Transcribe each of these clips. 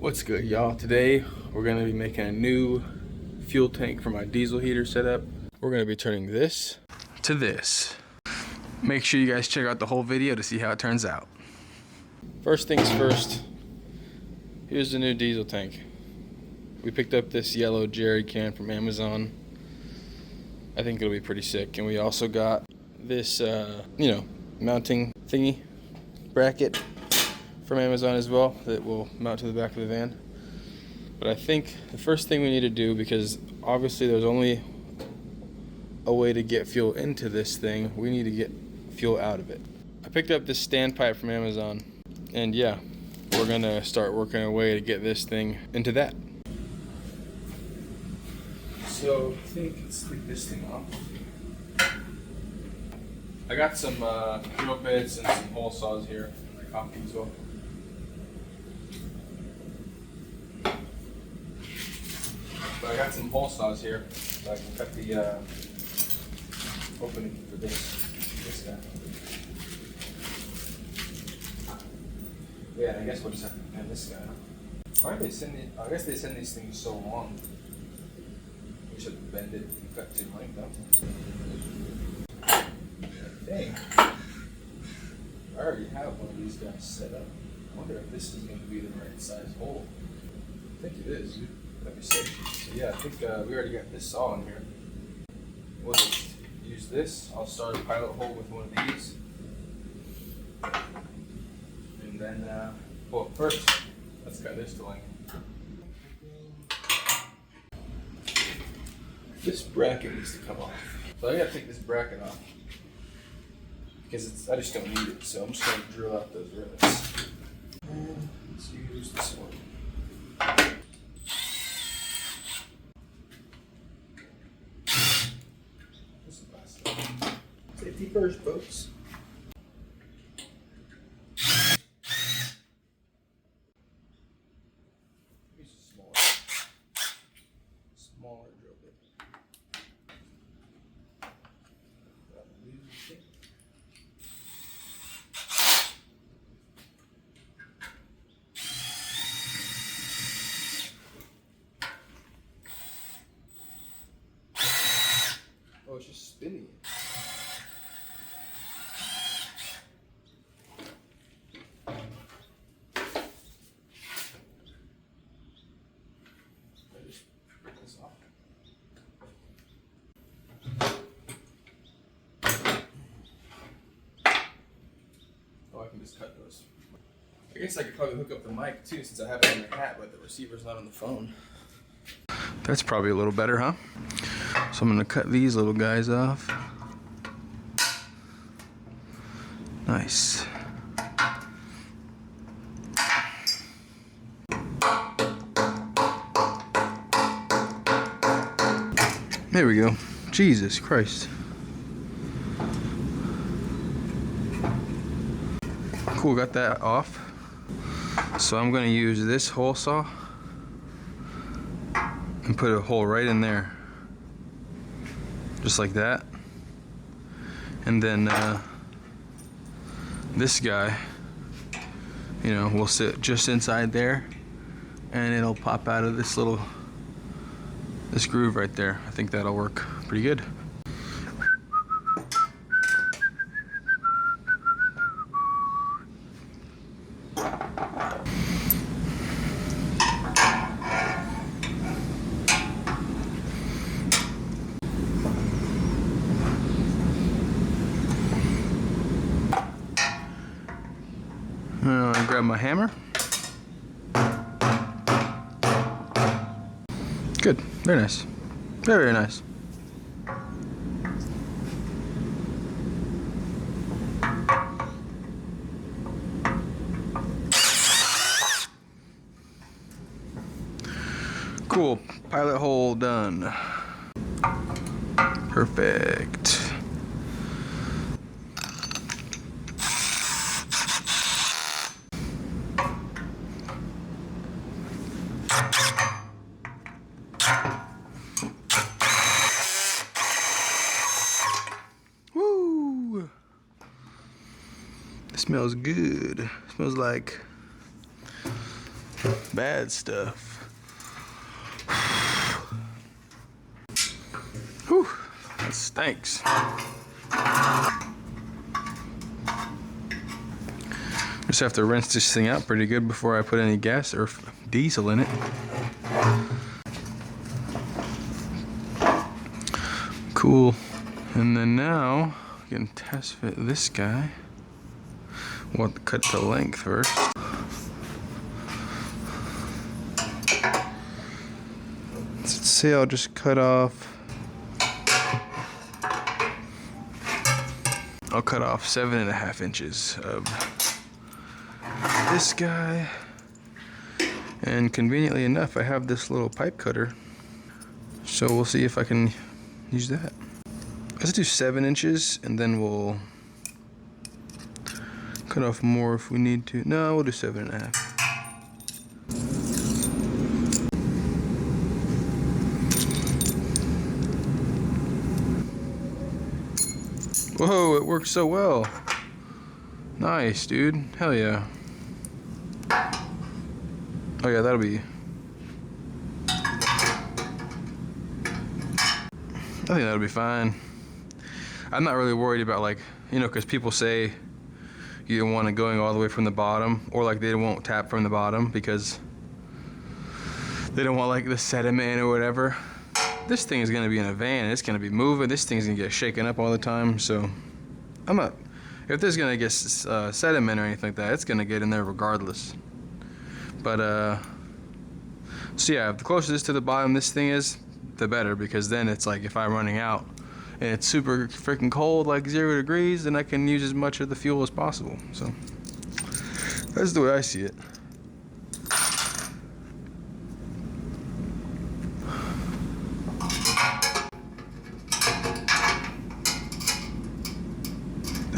What's good, y'all? Today we're gonna be making a new fuel tank for my diesel heater setup. We're gonna be turning this to this. Make sure you guys check out the whole video to see how it turns out. First things first, here's the new diesel tank. We picked up this yellow jerry can from Amazon. I think it'll be pretty sick. And we also got this, mounting thingy bracket from Amazon as well that will mount to the back of the van. But I think the first thing we need to do, because obviously there's only a way to get fuel into this thing, we need to get fuel out of it. I picked up this standpipe from Amazon, and yeah, we're gonna start working our way to get this thing into that. So I think let's take this thing off. I got some drill bits and some hole saws here in my coffee as well. But I got some hole saws here so I can cut the opening for this guy. Yeah, I guess we'll just have to pin this guy. Why are they sending? I guess they send these things so long. We should bend it and cut to length, don't we? Dang. I already have one of these guys set up. I wonder if this is going to be the right size hole. I think it is. That'd be sick. So yeah, I think we already got this saw in here. We'll just use this. I'll start a pilot hole with one of these. And then, well, first, let's cut this to length. This bracket needs to come off. So I gotta take this bracket off. Because I just don't need it. So I'm just gonna drill out those rivets. And let's use this one. Safety first, folks. Use a smaller drill bit. Oh, it's just spinning it. I can just cut those. I guess I could probably hook up the mic too, since I have it in the hat, but the receiver's not on the phone. That's probably a little better, huh? So I'm gonna cut these little guys off. Nice. There we go. Jesus Christ. Cool, got that off. So I'm gonna use this hole saw and put a hole right in there. Just like that. And then this guy, will sit just inside there and it'll pop out of this groove right there. I think that'll work pretty good. I grab my hammer. Good, very nice. Very, very nice. Cool, pilot hole done. Perfect. Smells good. Smells like Bad stuff. Whew, that stinks. Just have to rinse this thing out pretty good before I put any gas or diesel in it. Cool. And then now I can test fit this guy. We'll have to cut the length first. Let's say I'll just cut off. I'll cut off 7.5 inches of this guy. And conveniently enough, I have this little pipe cutter. So we'll see if I can use that. Let's do 7 inches and then we'll cut off more if we need to. No, we'll do 7.5. Whoa, it works so well. Nice, dude. Hell yeah. Oh yeah, that'll be... I think that'll be fine. I'm not really worried about, like, you know, because people say you don't want it going all the way from the bottom, or like they won't tap from the bottom because they don't want like the sediment or whatever. This thing is gonna be in a van, it's gonna be moving, this thing's gonna get shaken up all the time, so I'm not, if there's gonna get sediment or anything like that, it's gonna get in there regardless. But so yeah, the closer this to the bottom this thing is, the better, because then it's like if I'm running out and it's super freaking cold, like 0 degrees, then I can use as much of the fuel as possible. So that's the way I see it.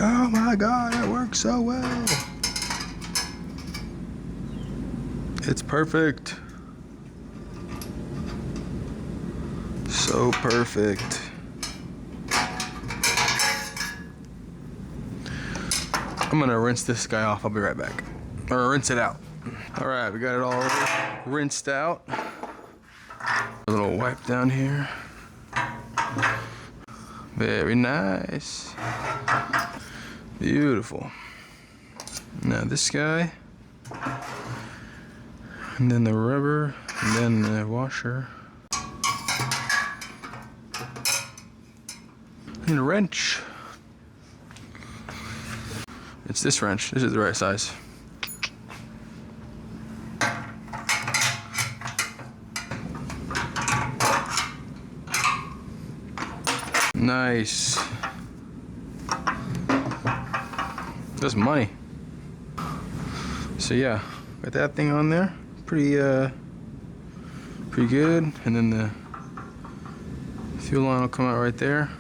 Oh my God, it works so well. It's perfect. So perfect. I'm gonna rinse this guy off. I'll be right back. Or rinse it out. All right, we got it all rinsed out. A little wipe down here. Very nice. Beautiful. Now this guy. And then the rubber. And then the washer. And a wrench. It's this wrench. This is the right size. Nice. That's money. So yeah, got that thing on there. Pretty good. And then the fuel line will come out right there.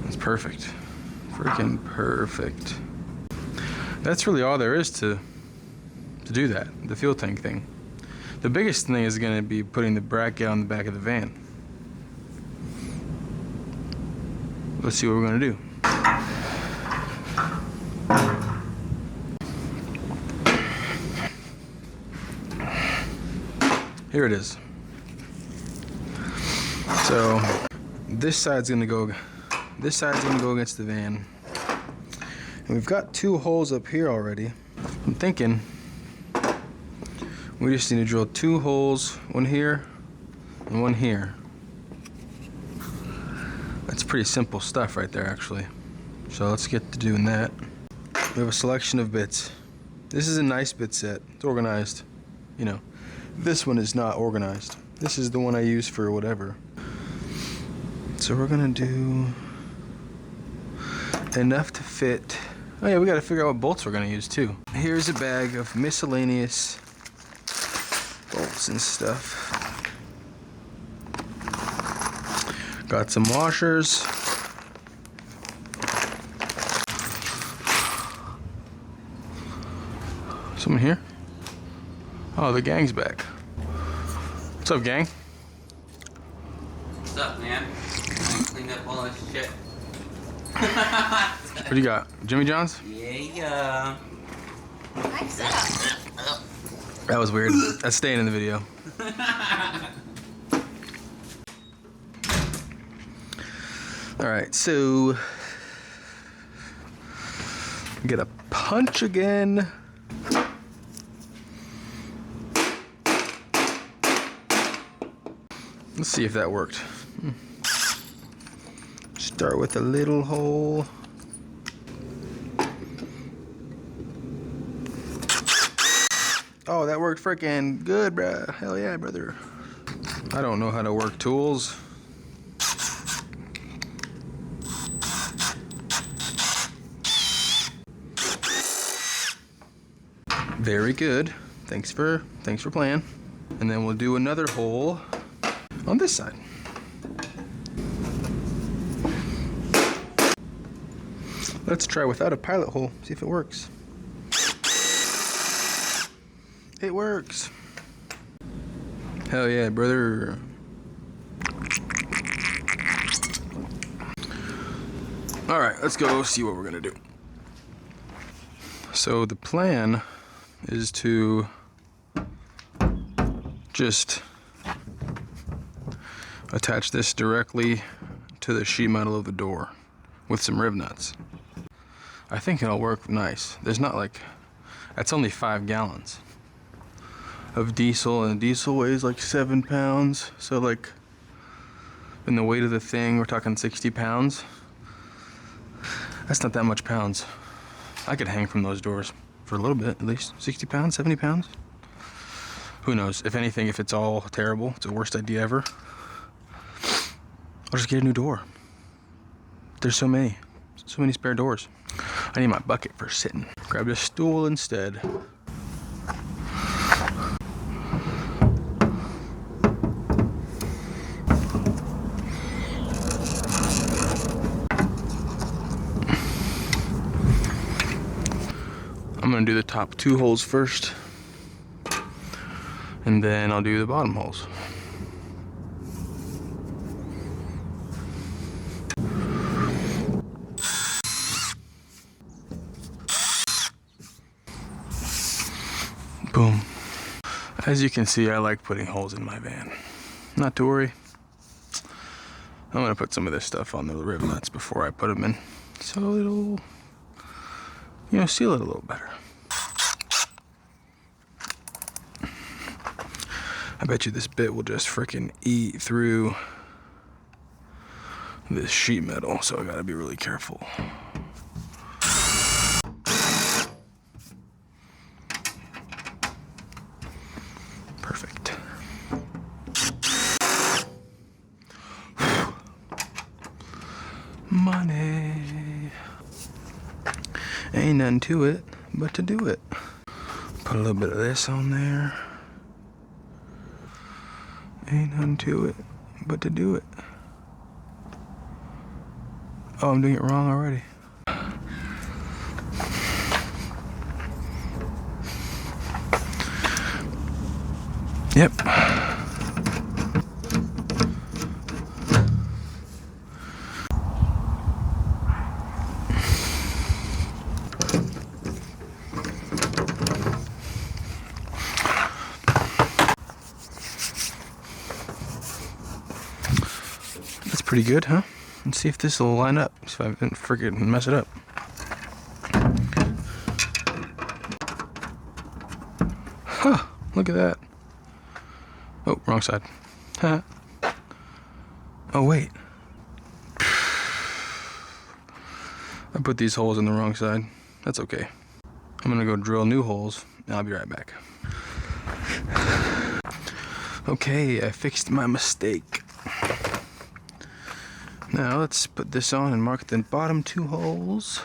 That's perfect. Freaking perfect. That's really all there is to do that, the fuel tank thing. The biggest thing is going to be putting the bracket on the back of the van. Let's see what we're going to do. Here it is. So this side's going to go against the van. And we've got 2 holes up here already. I'm thinking we just need to drill 2 holes, one here and one here. That's pretty simple stuff right there, actually. So let's get to doing that. We have a selection of bits. This is a nice bit set. It's organized. You know, this one is not organized. This is the one I use for whatever. So we're gonna do enough to fit. Oh yeah, we gotta figure out what bolts we're gonna use too. Here's a bag of miscellaneous bolts and stuff. Got some washers. Someone here? Oh, the gang's back. What's up, gang? What's up, man? I cleaned up all this shit. What do you got? Jimmy John's? Yeah. Nice setup. That was weird. That's staying in the video. Alright, so get a punch again. Let's see if that worked. Start with a little hole. Oh, that worked freaking good, bruh. Hell yeah, brother. I don't know how to work tools. Very good. Thanks for playing. And then we'll do another hole on this side. Let's try without a pilot hole, see if it works. It works. Hell yeah, brother. All right, let's go see what we're gonna do. So the plan is to just attach this directly to the sheet metal of the door with some rib nuts. I think it'll work nice. There's not like, that's only 5 gallons of diesel, and diesel weighs like 7 pounds. So like, in the weight of the thing, we're talking 60 pounds. That's not that much pounds. I could hang from those doors for a little bit, at least 60 pounds, 70 pounds. Who knows? If anything, if it's all terrible, it's the worst idea ever, I'll just get a new door. There's so many spare doors. I need my bucket for sitting. Grabbed a stool instead. I'm gonna do the top 2 holes first, and then I'll do the bottom holes. Boom. As you can see, I like putting holes in my van. Not to worry. I'm gonna put some of this stuff on the rib nuts before I put them in, so it'll, you know, seal it a little better. I bet you this bit will just frickin' eat through this sheet metal, so I gotta be really careful. Perfect. Money. Ain't nothing to it but to do it. Put a little bit of this on there. Ain't nothing to it but to do it. Oh, I'm doing it wrong already. Yep. That's pretty good, huh? Let's see if this will line up. See if I didn't forget and mess it up. Huh, look at that. Oh, wrong side. Huh. Oh, wait. I put these holes in the wrong side. That's okay. I'm gonna go drill new holes, and I'll be right back. Okay, I fixed my mistake. Now let's put this on and mark the bottom 2 holes.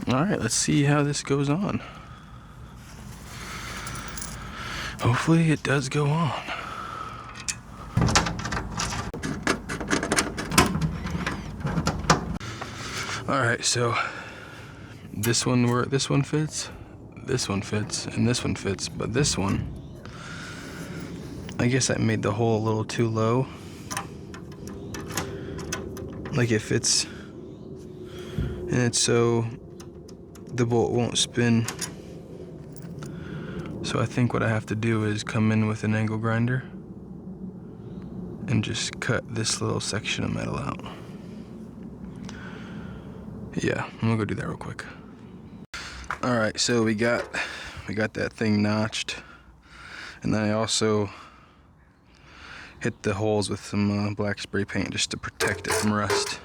All right, let's see how this goes on. Hopefully it does go on. All right, so this one fits, this one fits, and this one fits, but this one, I guess I made the hole a little too low. Like it fits, and it's so the bolt won't spin. So I think what I have to do is come in with an angle grinder and just cut this little section of metal out. Yeah, I'm gonna go do that real quick. All right, so we got that thing notched, and then I also hit the holes with some black spray paint just to protect it from rust.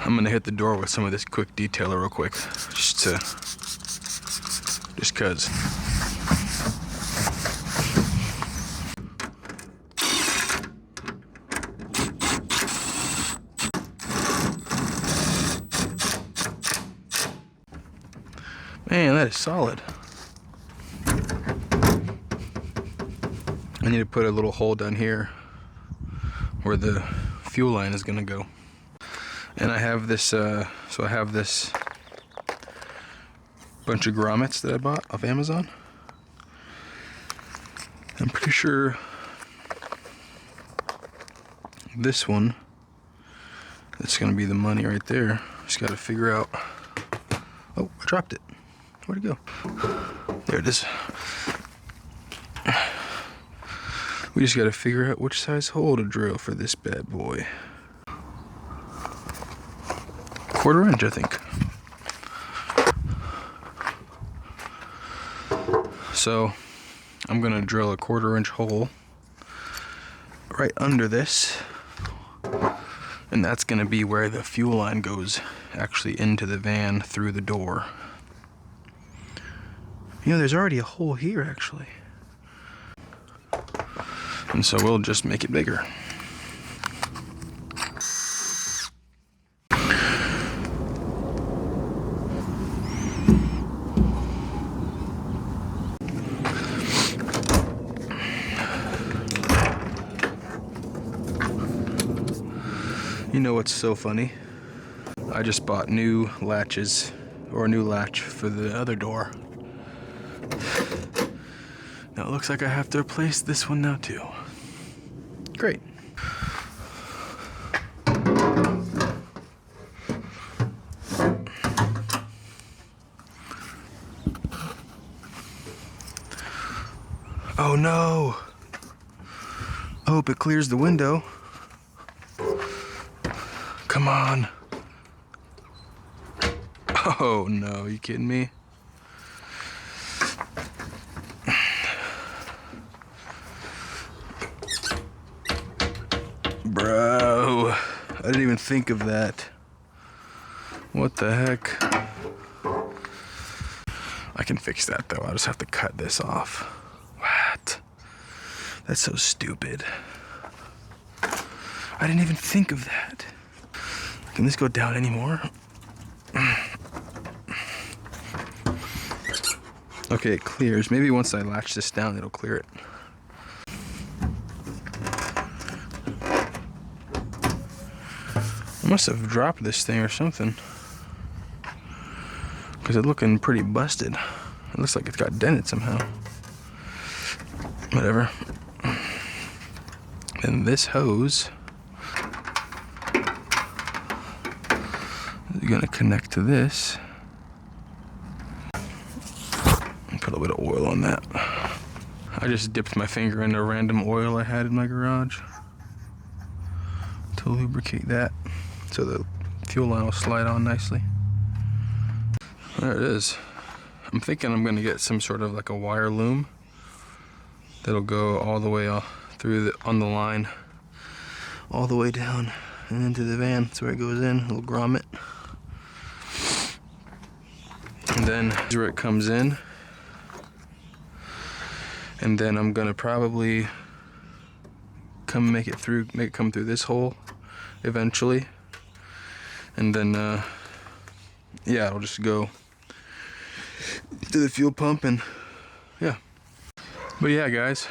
I'm gonna hit the door with some of this quick detailer real quick, just cause. Man, that is solid. I need to put a little hole down here where the fuel line is gonna go. And I have this, so I have this bunch of grommets that I bought off Amazon. I'm pretty sure this one, that's gonna be the money right there. Just gotta figure out, oh, I dropped it. Where'd it go? There it is. We just gotta figure out which size hole to drill for this bad boy. 1/4 inch, I think. So I'm gonna drill a 1/4 inch hole right under this, and that's gonna be where the fuel line goes actually into the van through the door. You know, there's already a hole here actually. And so we'll just make it bigger. You know what's so funny? I just bought new latches, or a new latch for the other door. Now it looks like I have to replace this one now too. Great. Oh no! I hope it clears the window. Come on. Oh no, you kidding me? Bro, I didn't even think of that. What the heck? I can fix that though, I'll just have to cut this off. What? That's so stupid. I didn't even think of that. Can this go down anymore? Okay, it clears. Maybe once I latch this down, it'll clear it. I must have dropped this thing or something, because it's looking pretty busted. It looks like it's got dented somehow. Whatever. And this hose is gonna connect to this. And put a little bit of oil on that. I just dipped my finger into random oil I had in my garage to lubricate that, so the fuel line will slide on nicely. There it is. I'm thinking I'm gonna get some sort of like a wire loom that'll go all the way through on the line, all the way down and into the van. That's where it goes in, a little grommet. And then here's where it comes in. And then I'm gonna probably make it come through this hole eventually. And then yeah, it'll just go to the fuel pump, and yeah. But yeah, guys,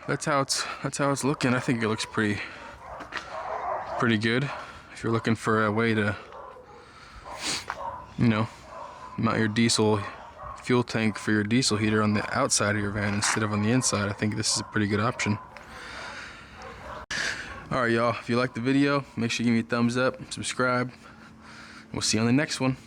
that's how it's looking. I think it looks pretty good. if you're looking for a way to, you know, mount your diesel fuel tank for your diesel heater on the outside of your van instead of on the inside, I think this is a pretty good option. Alright y'all, if you liked the video, make sure you give me a thumbs up, subscribe, and we'll see you on the next one.